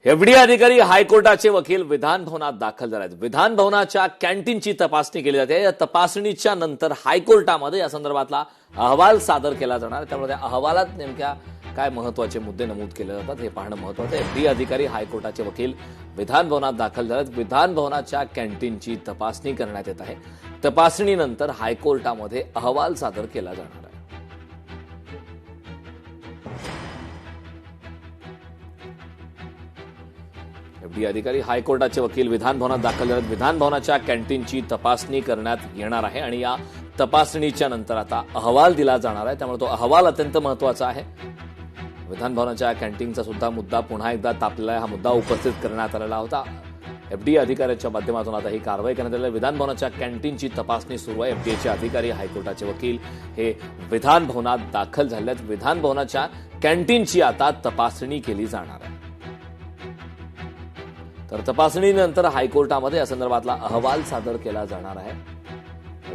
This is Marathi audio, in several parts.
एफडीए अधिकारी हायकोर्टाचे वकील विधान भवनात दाखल झाले आहेत। विधान भवनाच्या कॅन्टीनची तपासणी केली जाते। या तपासणीच्या नंतर हायकोर्टामध्ये या संदर्भातला अहवाल सादर केला जाणार। त्यामुळे त्या अहवालात नेमक्या काय महत्त्वाचे मुद्दे नमूद केले जातात हे पाहणं महत्त्वाचं आहे। एफडीए अधिकारी हायकोर्टाचे वकील विधान भवनात दाखल झाले आहेत। विधान भवनाच्या कॅन्टीनची तपासणी करण्यात येत आहे। तपासणीनंतर हायकोर्टामध्ये अहवाल सादर केला जाणार आहे। एफडीए अधिकारी हायकोर्टाचे वकील विधान भवनात दाखल झाले। विधान भवनाच्या कॅन्टीनची तपासणी करण्यात येणार आहे आणि या तपासणीच्या नंतर आता अहवाल दिला जाणार आहे। त्यामुळे तो अहवाल अत्यंत महत्त्वाचा आहे। विधान भवनाच्या कॅन्टीनचा सुद्धा मुद्दा पुन्हा एकदा तापलेला आहे। हा मुद्दा उपस्थित करण्यात आलेला होता। एफडीए अधिकाऱ्यांच्या माध्यमातून आता ही कारवाई करण्यात आली आहे। विधान भवनाच्या कॅन्टीनची तपासणी सुरू आहे। एफडीएचे अधिकारी हायकोर्टाचे वकील हे विधान भवनात दाखल झाले आहेत। विधान भवनाच्या कॅन्टीनची आता तपासणी केली जाणार आहे। तर तपासणीनंतर हायकोर्टामध्ये या संदर्भातला अहवाल सादर केला जाणार आहे।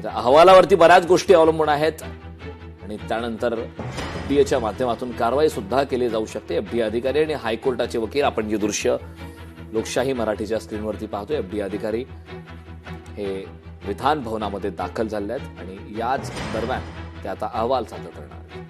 त्या अहवालावरती बऱ्याच गोष्टी अवलंबून आहेत आणि त्यानंतर एफडीएच्या माध्यमातून कारवाई सुद्धा केली जाऊ शकते। एफडीए अधिकारी आणि हायकोर्टाचे वकील आपण जे दृश्य लोकशाही मराठीच्या स्क्रीनवरती पाहतोय, एफडीए अधिकारी हे विधान भवनामध्ये दाखल झाले आहेत आणि याच दरम्यान ते आता अहवाल सादर करणार आहेत।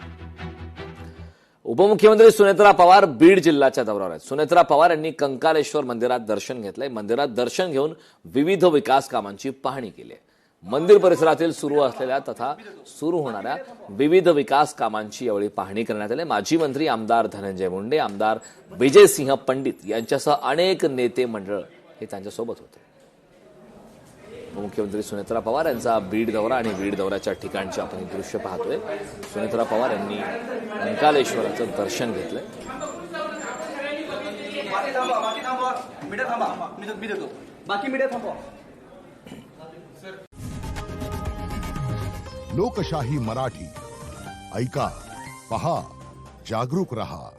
उपमुख्यमंत्री सुनेत्रा पवार बीड जिल्ह्याच्या दौऱ्यावर आहेत। सुनेत्रा पवार यांनी कंकालेश्वर मंदिरात दर्शन घेतलंय। मंदिरात दर्शन घेऊन विविध विकास कामांची पाहणी केली आहे। मंदिर परिसरातील सुरू असलेल्या तथा सुरू होणाऱ्या विविध विकास कामांची यावेळी पाहणी करण्यात आली। माजी मंत्री आमदार धनंजय मुंडे, आमदार विजयसिंह पंडित यांच्यासह अनेक नेते मंडळ हे त्यांच्यासोबत होते। उपमुख्यमंत्री सुनेत्रा पवार यांचा बीड दौरा आणि बीड दौऱ्याच्या ठिकाणचे आपण हे दृश्य पाहतोय। सुनेत्रा पवार यांनी कंकालेश्वराचं दर्शन घेतलंय। लोकशाही मराठी ऐका, पहा, जागरूक रहा।